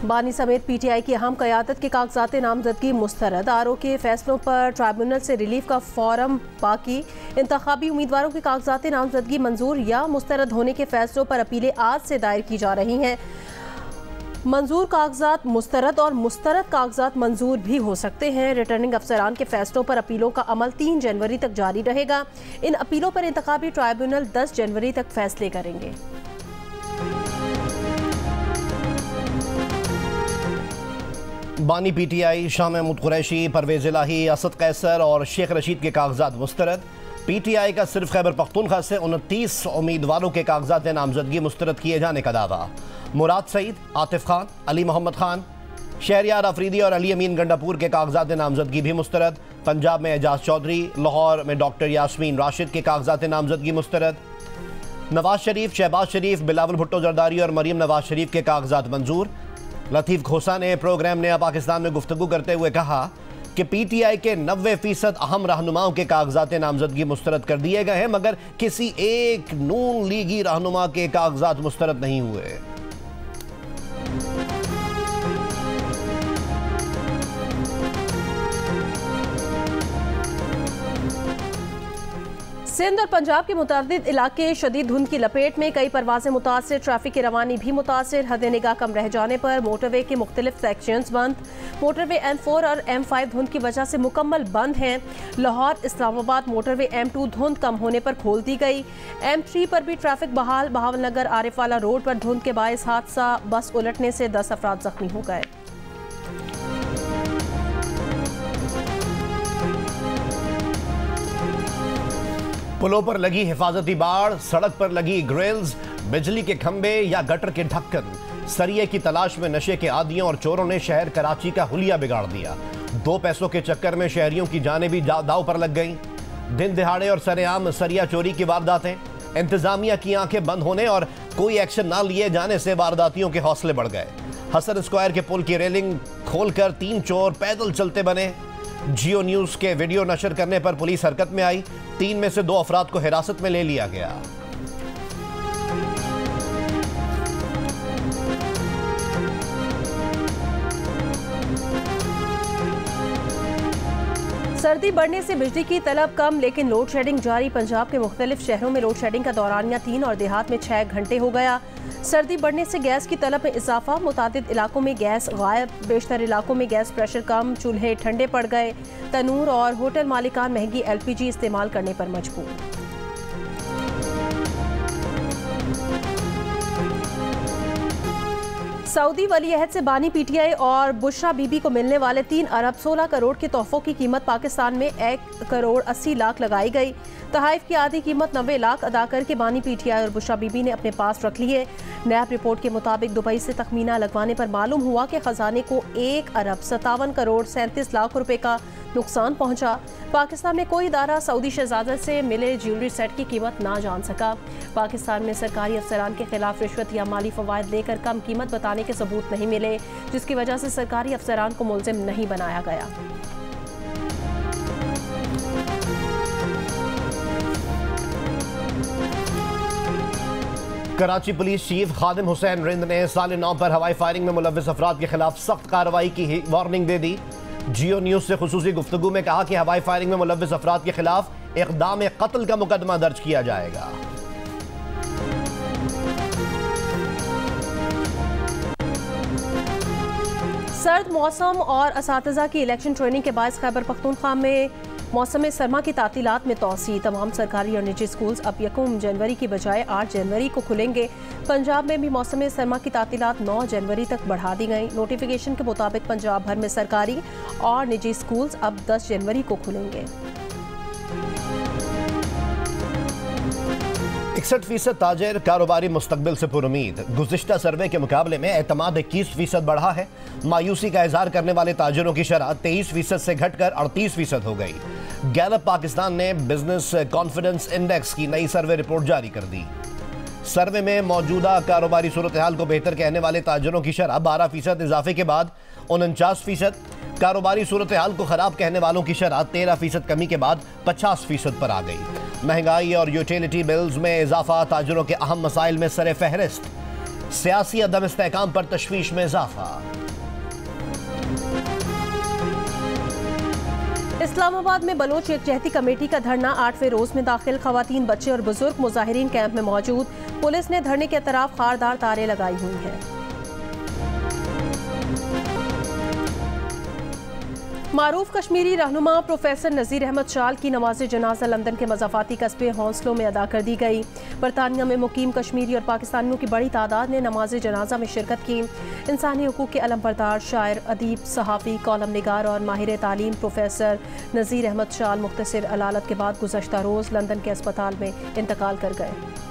बानी समेत पीटीआई की अहम क़यादत की कागजात नामजदगी मुस्तरद। आरओ के फैसलों पर ट्राइब्यूनल से रिलीफ का फॉर्म बाकी। इंतखाबी उम्मीदवारों की कागजात नामजदगी मंजूर या मुस्तरद होने के फैसलों पर अपीलें आज से दायर की जा रही हैं। मंजूर कागजात मुस्तरद और मुस्तरद कागजात मंजूर भी हो सकते हैं। रिटर्निंग अफसरान के फैसलों पर अपीलों का अमल 3 जनवरी तक जारी रहेगा। इन अपीलों पर इंतखाबी ट्राइब्यूनल 10 जनवरी तक फैसले करेंगे। बानी पीटीआई शाह महमूद कुरैशी, परवेज इलाही, असद कैसर और शेख रशीद के कागजात मुस्तरद। पीटीआई का सिर्फ खैबर पख्तूनख्वा से 29 उम्मीदवारों के कागजात नामजदगी मुस्तरद किए जाने का दावा। मुराद सईद, आतिफ खान, अली मोहम्मद खान, शहरियार अफरीदी और अली अमीन गंडापुर के कागजात नामजदगी भी मुस्तरद। पंजाब में एजाज चौधरी, लाहौर में डॉक्टर यास्मीन राशिद के कागजात नामजदगी मुस्तरद। नवाज शरीफ, शहबाज शरीफ, बिलावल भुट्टो जरदारी और मरीम नवाज शरीफ के कागजात मंजूर। लतीफ़ खोसा ने प्रोग्राम नया पाकिस्तान में गुफ्तगू करते हुए कहा कि पीटीआई के 90% अहम रहनुमाओं के कागजात नामजदगी मुस्तरद कर दिए गए हैं, मगर किसी एक नून लीगी रहनुमा के कागजात मुस्तरद नहीं हुए। सिंध और पंजाब के मुतअद्दिद इलाके शदीद धुंध की लपेट में, कई परवाजें मुतासिर, ट्रैफिक की रवानी भी मुतासिर। हद निगाह कम रह जाने पर मोटरवे के मुख्तलिफ सेक्शंस बंद। मोटरवे M4 और M5 धुंध की वजह से मुकम्मल बंद हैं। लाहौर इस्लामाबाद मोटरवे M2 धुंध कम होने पर खोल दी गई। M3 पर भी ट्रैफिक बहाल। बहावलनगर आरिफवाला रोड पर धुंध के बायस हादसा, बस उलटने से 10 अफराद जख्मी हो गए। पुलों पर लगी हिफाजती बाड़, सड़क पर लगी ग्रिल्स, बिजली के खंभे या गटर के ढक्कन। सरिये की तलाश में नशे के आदियों और चोरों ने शहर कराची का हुलिया बिगाड़ दिया। 2 पैसों के चक्कर में शहरियों की जानें भी दांव पर लग गईं। दिन दिहाड़े और सरेआम सरिया चोरी की वारदातें। इंतजामिया की आंखें बंद होने और कोई एक्शन ना लिए जाने से वारदातियों के हौसले बढ़ गए। हसन स्क्वायर के पुल की रेलिंग खोलकर 3 चोर पैदल चलते बने। जियो न्यूज़ के वीडियो नशर करने पर पुलिस हरकत में आई। 3 में से 2 अफराद को हिरासत में ले लिया गया। सर्दी बढ़ने से बिजली की तलब कम, लेकिन लोड शेडिंग जारी। पंजाब के मुख्तलिफ शहरों में लोड शेडिंग का दौरानिया 3 और देहात में 6 घंटे हो गया। सर्दी बढ़ने से गैस की तलब में इजाफा, मुतादिद इलाकों में गैस गायब। बेशतर इलाकों में गैस प्रेशर कम, चूल्हे ठंडे पड़ गए। तनूर और होटल मालिकान महंगी LPG इस्तेमाल करने पर मजबूर। सऊदी वली अहद से बानी पीटीआई और बुशरा बीबी को मिलने वाले 3 अरब 16 करोड़ के तोहफों की कीमत पाकिस्तान में 1 करोड़ 80 लाख लगाई गई। तहाइफ की आधी कीमत 90 लाख अदा करके बानी पीटीआई और बुशरा बीबी ने अपने पास रख लिए। नैब रिपोर्ट के मुताबिक दुबई से तखमीना लगवाने पर मालूम हुआ कि खजाने को 1 अरब 57 करोड़ 37 लाख रुपए का नुकसान पहुंचा। पाकिस्तान में कोई इदारा सऊदी शहजादे से मिले ज्वेलरी सेट की कीमत ना जान सका। पाकिस्तान में सरकारी अफसरान के खिलाफ रिश्वत या माली फवायद लेकर कम कीमत बताने के सबूत नहीं मिले, जिसकी वजह से सरकारी अफसरान को मुल्जिम नहीं बनाया गया। कराची पुलिस चीफ खादिम हुसैन रिंद ने साल 9 पर हवाई फायरिंग में मुलव्विस अफराद के खिलाफ सख्त कार्रवाई की वार्निंग दे दी। जियो न्यूज़ से खुसूसी गुफ्तगू में कहा कि हवाई फायरिंग में मुलव्विस अफराद के खिलाफ इक़दाम कत्ल का मुकदमा दर्ज किया जाएगा। सर्द मौसम और असातिज़ा की इलेक्शन ट्रेनिंग के बायस खैबर पख्तूनख्वा में मौसम सरमा की तातीलात में तोसी। तमाम सरकारी और निजी स्कूल्स अब 1 जनवरी की बजाय 8 जनवरी को खुलेंगे। पंजाब में भी मौसम सरमा की तातीलात 9 जनवरी तक बढ़ा दी गई। नोटिफिकेशन के मुताबिक पंजाब भर में सरकारी और निजी स्कूल्स अब 10 जनवरी को खुलेंगे। 61% ताजिर कारोबारी मुस्तकबिल से पुरुमीद। गुज़िश्ता सर्वे के मुकाबले में एतमाद 21% बढ़ा है। मायूसी का इजहार करने वाले ताजिरों की शरह 23% से घटकर 38% हो गई। गैलप पाकिस्तान ने बिजनेस कॉन्फिडेंस इंडेक्स की नई सर्वे रिपोर्ट जारी कर दी। सर्वे में मौजूदा कारोबारी सूरत हाल को बेहतर कहने वाले ताजिरों की शरह 12% इजाफे के बाद 49%, कारोबारी सूरत हाल को खराब कहने वालों की शरह 13% कमी के बाद 50% पर आ गई। महंगाई और यूटिलिटी बिल्स में इजाफा ताजिरों के अहम मसाइल में सरे फहरिस्त। सियासी अदम इस्तेहकाम पर तशवीश में इजाफा। इस्लामाबाद में बलोच यकजहती कमेटी का धरना 8वें रोज में दाखिल। खवातीन, बच्चे और बुजुर्ग मुजाहिरीन कैंप में मौजूद। पुलिस ने धरने के अतराफ खारदार तारें लगाई हुई हैं। मारूफ कश्मीरी रहनुमा प्रोफेसर नज़ीर अहमद शाल की नमाज जनाजा लंदन के मज़ाफ़ाती कस्बे हौंसलों में अदा कर दी गई। बरतानिया में मुकीम कश्मीरी और पाकिस्तानियों की बड़ी तादाद ने नमाज जनाजा में शिरकत की। इंसानी हुकूक के अलमबरदार शायर, अदीब, सहाफ़ी, कॉलम निगार और माहिर तालीम प्रोफेसर नज़ीर अहमद शाल मुख्तसर अलालत के बाद गुज़श्ता रोज़ लंदन के अस्पताल में इंतकाल कर गए।